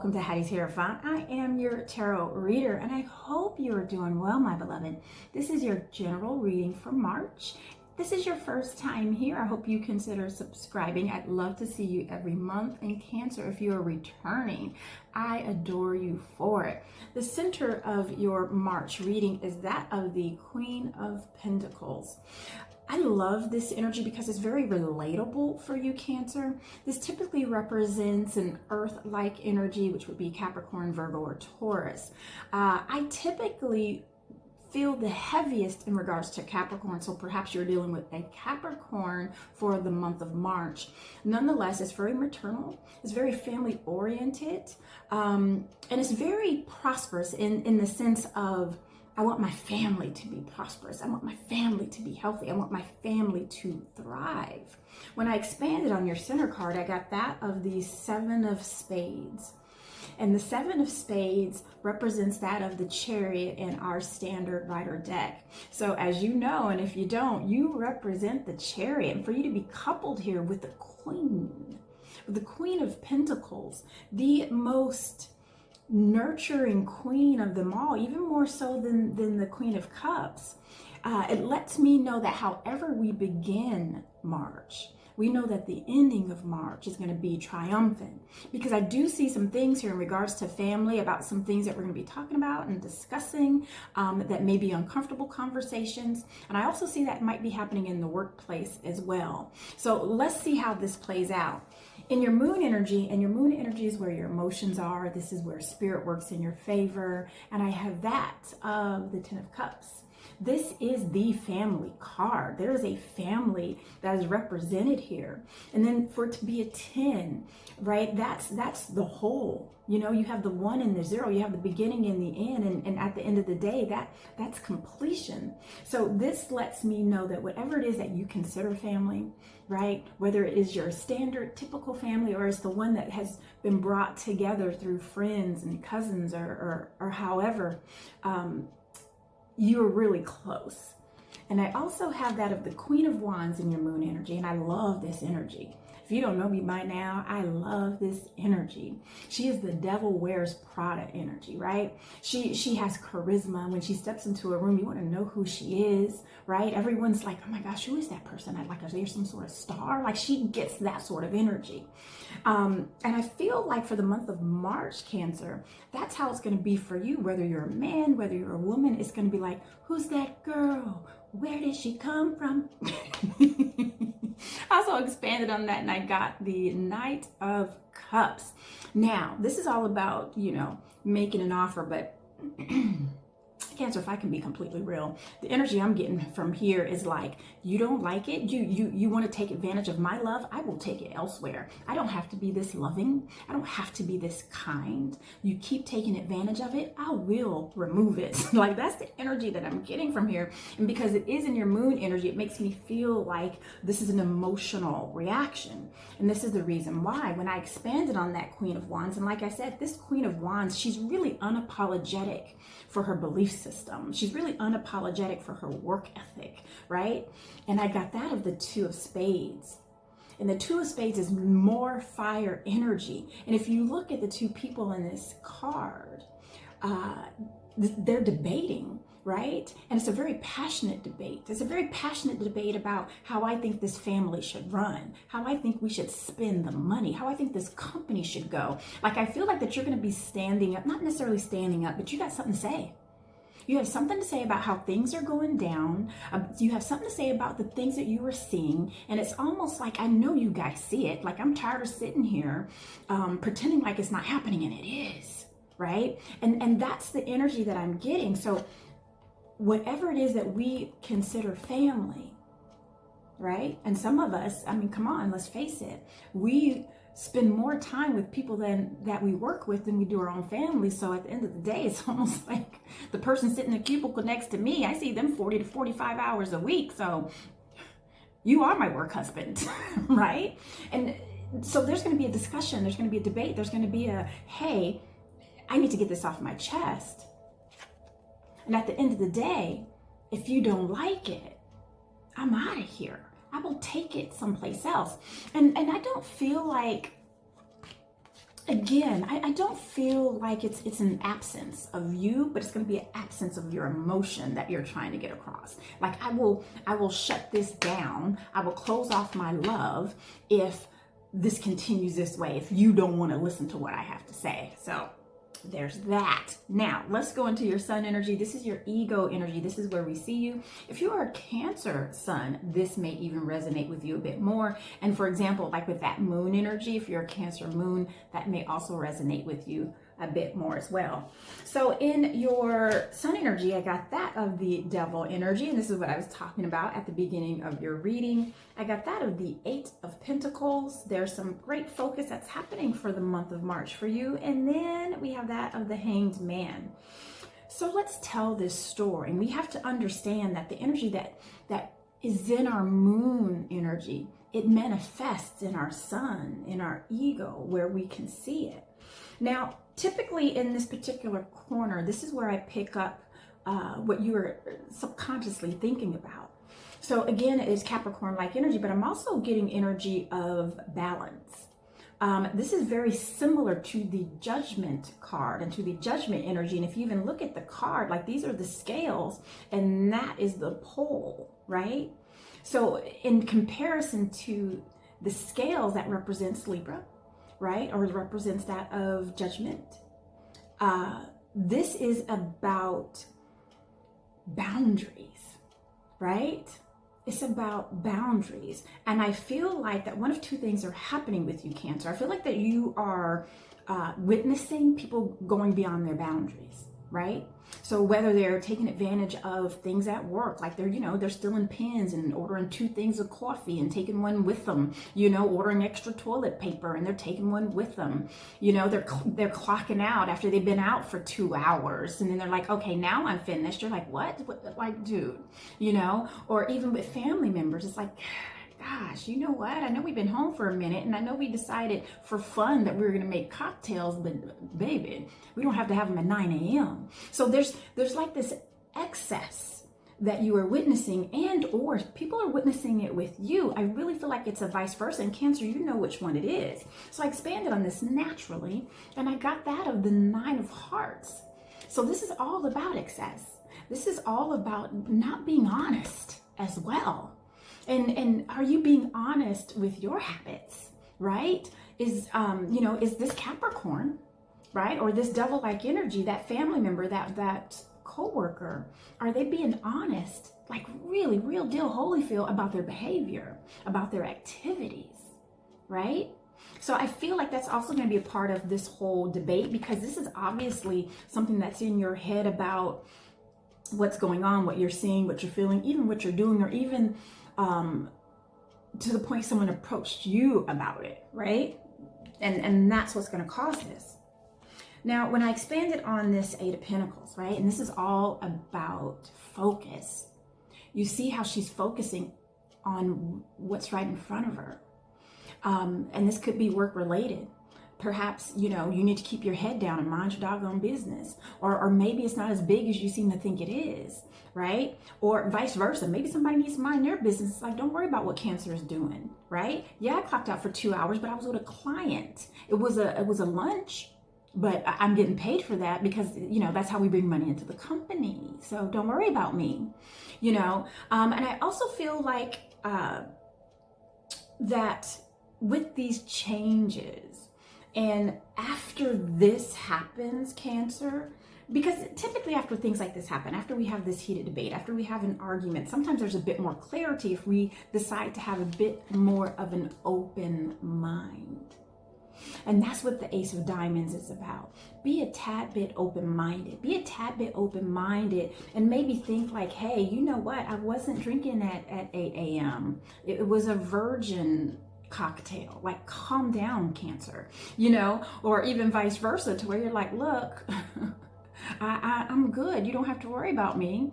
welcome to Hattis Hierophant. I am your tarot reader and I hope you are doing well, my beloved. This is your general reading for March. This is your first time here. I hope you consider subscribing. I'd love to see you every month. And Cancer, if you are returning, I adore you for it. The center of your March reading is that of the Queen of Pentacles. I love this energy because it's very relatable for you, Cancer. This typically represents an earth-like energy, which would be Capricorn, Virgo, or Taurus. I typically feel the heaviest in regards to Capricorn, so perhaps you're dealing with a Capricorn for the month of March. Nonetheless, it's very maternal, it's very family oriented, and it's very prosperous in the sense of, I want my family to be prosperous. I want my family to be healthy. I want my family to thrive. When I expanded on your center card, I got that of the Seven of Spades. And the Seven of Spades represents that of the Chariot in our standard rider deck. So as you know, and if you don't, you represent the Chariot. And for you to be coupled here with the Queen of Pentacles, the most nurturing queen of them all, even more so than the Queen of Cups, it lets me know that however we begin March, we know that the ending of March is going to be triumphant, because I do see some things here in regards to family, about some things that we're going to be talking about and discussing that may be uncomfortable conversations. And I also see that might be happening in the workplace as well. So let's see how this plays out. In your moon energy, and your moon energy is where your emotions are. This is where spirit works in your favor. And I have that of the Ten of Cups. This is the family card. There is a family that is represented here. And then for it to be a 10, right? That's the whole. You know, you have the 1 and the 0, you have the beginning and the end, and at the end of the day, that's completion. So this lets me know that whatever it is that you consider family, right? Whether it is your standard typical family, or it's the one that has been brought together through friends and cousins or however, you're really close. And I also have that of the Queen of Wands in your moon energy, and I love this energy. If you don't know me by now, I love this energy. She is the devil wears Prada energy, right? She has charisma. When she steps into a room, you want to know who she is, right? Everyone's like, oh my gosh, who is that person? Is there some sort of star? Like, she gets that sort of energy. And I feel like for the month of March, Cancer, that's how it's going to be for you. Whether you're a man, whether you're a woman, it's going to be like, who's that girl? Where did she come from? I also expanded on that and I got the Knight of Cups. Now, this is all about, you know, making an offer, but Cancer, if I can be completely real, the energy I'm getting from here is like, you don't like it, you want to take advantage of my love, I will take it elsewhere. I don't have to be this loving, I don't have to be this kind. You keep taking advantage of it, I will remove it. Like, that's the energy that I'm getting from here. And because it is in your moon energy, it makes me feel like this is an emotional reaction. And this is the reason why, when I expanded on that Queen of Wands, and like I said, this Queen of Wands, she's really unapologetic for her belief system. She's really unapologetic for her work ethic, right? And I got that of the Two of Spades. And the Two of Spades is more fire energy. And if you look at the two people in this card, they're debating, right? And it's a very passionate debate. It's a very passionate debate about how I think this family should run, how I think we should spend the money, how I think this company should go. Like, I feel like that you're going to be standing up, not necessarily standing up, but you got something to say. You have something to say about how things are going down. You have something to say about the things that you are seeing. And it's almost like, I know you guys see it. Like, I'm tired of sitting here pretending like it's not happening, and it is, right? And that's the energy that I'm getting. So whatever it is that we consider family, right? And some of us, I mean, come on, let's face it. We spend more time with people that we work with than we do our own family. So at the end of the day, it's almost like the person sitting in the cubicle next to me, I see them 40 to 45 hours a week. So you are my work husband, right? And so there's going to be a discussion. There's going to be a debate. There's going to be a, hey, I need to get this off my chest. And at the end of the day, if you don't like it, I'm out of here. I will take it someplace else. And I don't feel like again, I don't feel like it's an absence of you, but it's going to be an absence of your emotion that you're trying to get across. Like I will shut this down. I will close off my love if this continues this way, if you don't want to listen to what I have to say. So there's that. Now let's go into your sun energy. This is your ego energy. This is where we see you. If you are a Cancer sun, this may even resonate with you a bit more. And for example, like with that moon energy, if you're a Cancer moon, that may also resonate with you a bit more as well. So in your sun energy, I got that of the devil energy, and this is what I was talking about at the beginning of your reading. I got that of the 8 of Pentacles. There's some great focus that's happening for the month of March for you. And then we have that of the Hanged Man. So let's tell this story. And we have to understand that the energy that is in our moon energy, it manifests in our sun, in our ego, where we can see it. Now, typically in this particular corner, this is where I pick up what you are subconsciously thinking about. So again, it is Capricorn-like energy, but I'm also getting energy of balance. This is very similar to the Judgment card and to the Judgment energy. And if you even look at the card, like these are the scales and that is the pole, right? So in comparison to the scales that represents Libra, right? Or represents that of Judgment. This is about boundaries, right? It's about boundaries. And I feel like that one of two things are happening with you, Cancer. I feel like that you are witnessing people going beyond their boundaries, right? So whether they're taking advantage of things at work, like they're stealing pens and ordering 2 things of coffee and taking one with them, ordering extra toilet paper and they're taking one with them. They're clocking out after they've been out for 2 hours and then they're like, okay, now I'm finished. You're like, what? Like, dude, or even with family members, it's like, gosh, you know what? I know we've been home for a minute and I know we decided for fun that we were going to make cocktails, but baby, we don't have to have them at 9 a.m. So there's like this excess that you are witnessing and or people are witnessing it with you. I really feel like it's a vice versa. And Cancer, you know which one it is. So I expanded on this naturally and I got that of the 9 of Hearts. So this is all about excess. This is all about not being honest as well. And are you being honest with your habits, right? Is this Capricorn, right? Or this devil-like energy, that family member, that coworker, are they being honest, like really real deal Holyfield about their behavior, about their activities, right? So I feel like that's also going to be a part of this whole debate because this is obviously something that's in your head about what's going on, what you're seeing, what you're feeling, even what you're doing, or even to the point someone approached you about it, right? And that's what's going to cause this. Now, when I expanded on this 8 of Pentacles, right, and this is all about focus, you see how she's focusing on what's right in front of her. And this could be work related. Perhaps, you need to keep your head down and mind your doggone business. Or maybe it's not as big as you seem to think it is, right? Or vice versa. Maybe somebody needs to mind their business. It's like, don't worry about what Cancer is doing, right? Yeah, I clocked out for 2 hours, but I was with a client. It was a lunch, but I'm getting paid for that because, that's how we bring money into the company. So don't worry about me, And I also feel like that with these changes, and after this happens, Cancer, because typically after things like this happen, after we have this heated debate, after we have an argument, sometimes there's a bit more clarity if we decide to have a bit more of an open mind. And that's what the Ace of Diamonds is about. Be a tad bit open-minded. Be a tad bit open-minded and maybe think like, hey, you know what? I wasn't drinking at 8 a.m. It was a virgin cocktail. Like, calm down, Cancer, or even vice versa, to where you're like, look, I'm good. You don't have to worry about me.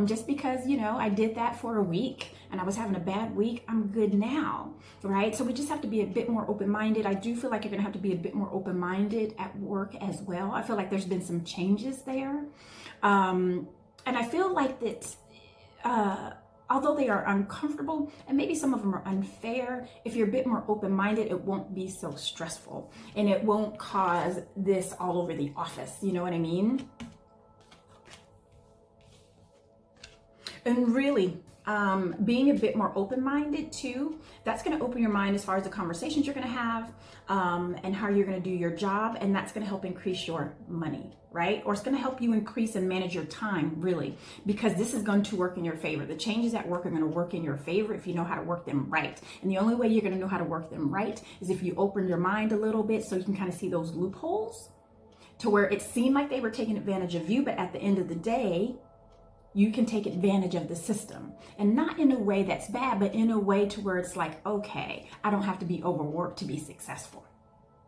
Just because, I did that for a week and I was having a bad week, I'm good now, right? So we just have to be a bit more open-minded. I do feel like you're going to have to be a bit more open-minded at work as well. I feel like there's been some changes there. And I feel like that although they are uncomfortable and maybe some of them are unfair, if you're a bit more open-minded, it won't be so stressful and it won't cause this all over the office. You know what I mean? And really, being a bit more open-minded too, that's going to open your mind as far as the conversations you're going to have, and how you're going to do your job. And that's going to help increase your money, right? Or it's going to help you increase and manage your time, really, because this is going to work in your favor. The changes at work are going to work in your favor if you know how to work them right. And the only way you're going to know how to work them right is if you open your mind a little bit so you can kind of see those loopholes to where it seemed like they were taking advantage of you, but at the end of the day, you can take advantage of the system, and not in a way that's bad, but in a way to where it's like, okay, I don't have to be overworked to be successful.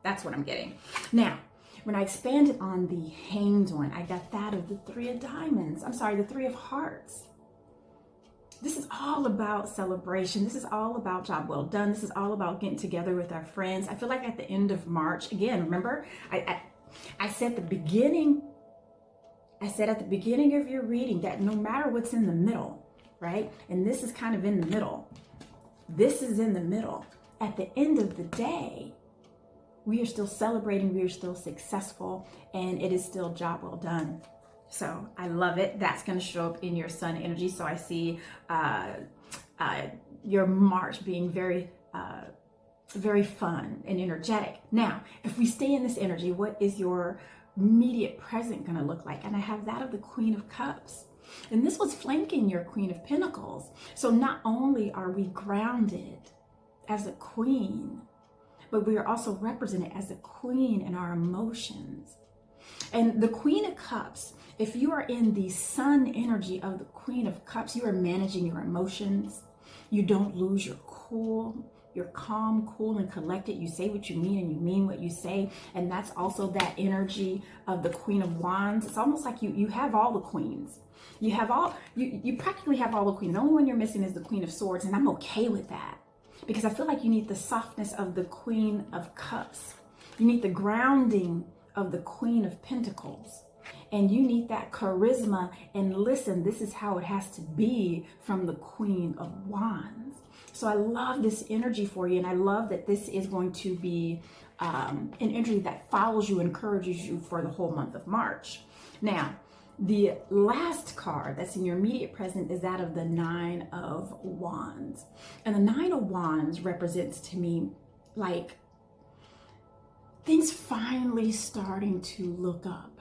That's what I'm getting. Now, when I expanded on the Hanged One, I got that of the Three of Diamonds. I'm sorry, the Three of Hearts. This is all about celebration. This is all about job well done. This is all about getting together with our friends. I feel like at the end of March, again, remember, I said at the beginning of your reading that no matter what's in the middle, right? And this is kind of in the middle. This is in the middle. At the end of the day, we are still celebrating, we are still successful, and it is still job well done. So I love it. That's going to show up in your sun energy. So I see your March being very fun and energetic. Now, if we stay in this energy, what is your immediate present going to look like? And I have that of the Queen of Cups. And this was flanking your Queen of Pentacles. So not only are we grounded as a queen, but we are also represented as a queen in our emotions. And the Queen of Cups, if you are in the sun energy of the Queen of Cups, you are managing your emotions. You don't lose your cool. You're calm, cool, and collected. You say what you mean and you mean what you say. And that's also that energy of the Queen of Wands. It's almost like you have all the queens. You practically have all the queens. The only one you're missing is the Queen of Swords. And I'm okay with that, because I feel like you need the softness of the Queen of Cups. You need the grounding of the Queen of Pentacles. And you need that charisma. And listen, this is how it has to be from the Queen of Wands. So I love this energy for you. And I love that this is going to be an energy that follows you, encourages you for the whole month of March. Now, the last card that's in your immediate present is that of the Nine of Wands. And the Nine of Wands represents to me like things finally starting to look up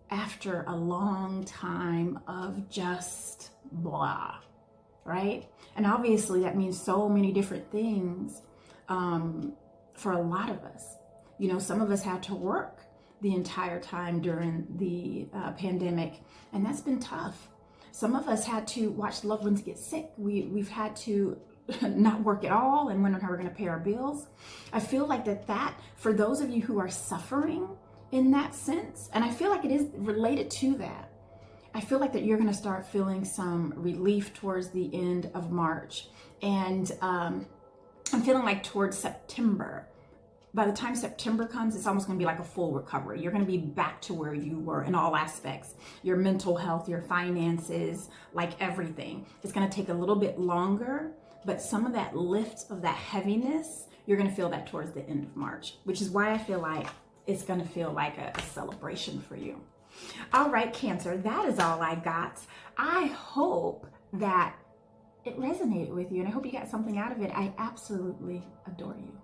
after a long time of just blah, right? And obviously that means so many different things for a lot of us. You know, some of us had to work the entire time during the pandemic, and that's been tough. Some of us had to watch loved ones get sick. We've had to not work at all and wonder how we're going to pay our bills. I feel like that for those of you who are suffering in that sense, and I feel like it is related to that, I feel like that you're going to start feeling some relief towards the end of March. And I'm feeling like towards September, by the time September comes, it's almost going to be like a full recovery. You're going to be back to where you were in all aspects. Your mental health, your finances, like everything. It's going to take a little bit longer, but some of that lift of that heaviness, you're going to feel that towards the end of March, which is why I feel like it's going to feel like a celebration for you. All right, Cancer, that is all I got. I hope that it resonated with you, and I hope you got something out of it. I absolutely adore you.